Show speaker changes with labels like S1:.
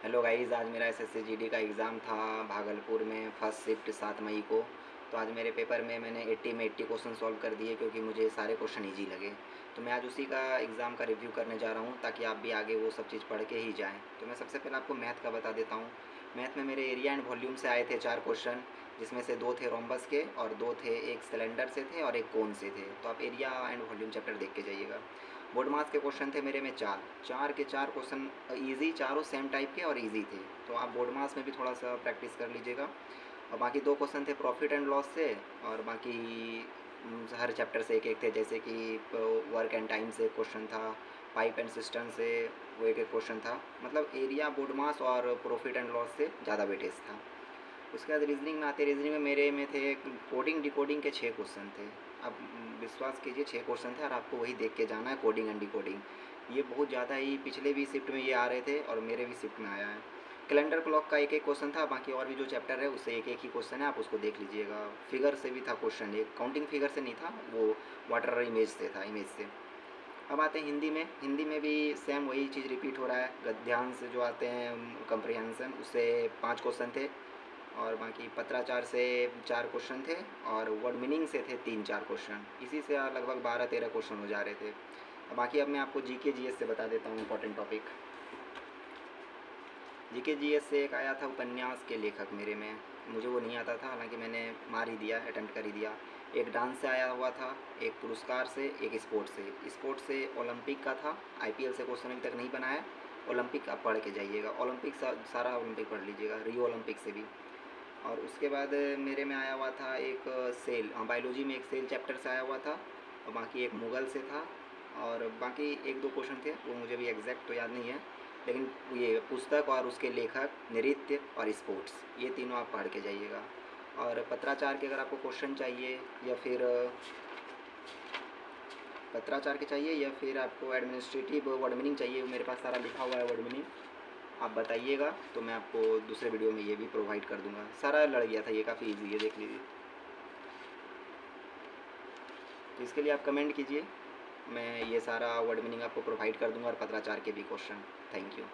S1: Hello guys, आज मेरा SSC GD का एग्ज़ाम था भागलपुर में फर्स्ट शिफ्ट 7 मई को। तो आज मेरे पेपर में मैंने 80 में 80 क्वेश्चन सॉल्व कर दिए क्योंकि मुझे सारे क्वेश्चन इजी लगे। तो मैं आज उसी का एग्ज़ाम का रिव्यू करने जा रहा हूँ ताकि आप भी आगे वो सब चीज़ पढ़ के ही जाएँ। तो मैं सबसे पहले आपको मैथ का बता देता हूँ। मैथ में मेरे एरिया एंड वॉल्यूम से आए थे 4 क्वेश्चन, जिसमें से 2 थे रोम्बस के और 2 थे एक सिलेंडर से थे और एक कोन से थे। तो आप एरिया एंड वॉल्यूम चैप्टर देख के जाइएगा। बोर्ड मास के क्वेश्चन थे मेरे में 4 के 4 क्वेश्चन ईजी, चारों सेम टाइप के और ईजी थे। तो आप बोर्ड मास में भी थोड़ा सा प्रैक्टिस कर लीजिएगा। और बाकी 2 क्वेश्चन थे प्रॉफिट एंड लॉस से, और बाकी हर चैप्टर से एक एक थे, जैसे कि वर्क एंड टाइम से एक क्वेश्चन था, पाइप एंड सिस्टम से वो एक एक क्वेश्चन था। मतलब एरिया, बोर्ड मास और प्रॉफिट एंड लॉस से ज़्यादा वेटेज था। उसके बाद रीजनिंग में आते, रीजनिंग में मेरे में थे कोडिंग डिकोडिंग के 6 क्वेश्चन थे। अब विश्वास कीजिए 6 क्वेश्चन थे और आपको वही देख के जाना है, कोडिंग एंड डिकोडिंग। ये बहुत ज़्यादा ही पिछले भी शिफ्ट में ये आ रहे थे और मेरे भी शिफ्ट में आया है। कैलेंडर क्लॉक का एक एक क्वेश्चन था, बाकी और भी जो चैप्टर है उससे एक एक ही क्वेश्चन है, आप उसको देख लीजिएगा। फिगर से भी था क्वेश्चन, एक काउंटिंग फिगर से नहीं था, वो वाटर इमेज से था, इमेज से। अब आते हैं हिंदी में। हिंदी में भी सेम वही चीज़ रिपीट हो रहा है। गद्यांश जो आते हैं कंप्रीहेंशन, उससे 5 क्वेश्चन थे, और बाकी पत्राचार से 4 क्वेश्चन थे, और वर्ड मीनिंग से थे 3-4 क्वेश्चन। इसी से लगभग 12-13 क्वेश्चन हो जा रहे थे। बाकी अब मैं आपको जीके जीएस से बता देता हूँ इंपॉर्टेंट टॉपिक। जीके जीएस से एक आया था उपन्यास के लेखक मेरे में, मुझे वो नहीं आता था, हालांकि मैंने मार ही दिया, अटेम्प्ट कर ही दिया। एक डांस से आया हुआ था, एक पुरस्कार से, एक स्पोर्ट्स से। स्पोर्ट्स से ओलंपिक का था, आईपीएल से क्वेश्चन अभी तक नहीं बनाया। ओलंपिक आप पढ़ के जाइएगा, ओलंपिक सारा ओलंपिक पढ़ लीजिएगा, रियो ओलंपिक से भी। और उसके बाद मेरे में आया हुआ था एक सेल, बायोलॉजी में एक सेल चैप्टर से आया हुआ था, और बाकी एक मुगल से था, और बाकी 1-2 क्वेश्चन थे, वो मुझे भी एग्जैक्ट तो याद नहीं है। लेकिन ये पुस्तक और उसके लेखक, नृत्य और स्पोर्ट्स, ये तीनों आप पढ़ के जाइएगा। और पत्राचार के अगर आपको क्वेश्चन चाहिए, या फिर पत्राचार के चाहिए, या फिर आपको एडमिनिस्ट्रेटिव वर्ड मीनिंग चाहिए, मेरे पास सारा लिखा हुआ है वर्ड मीनिंग, आप बताइएगा तो मैं आपको दूसरे वीडियो में ये भी प्रोवाइड कर दूंगा। सारा लड़ गया था, ये काफ़ी इजी है, देख लीजिए। तो इसके लिए आप कमेंट कीजिए, मैं ये सारा वर्ड मीनिंग आपको प्रोवाइड कर दूंगा, और पत्राचार के भी क्वेश्चन। Thank you.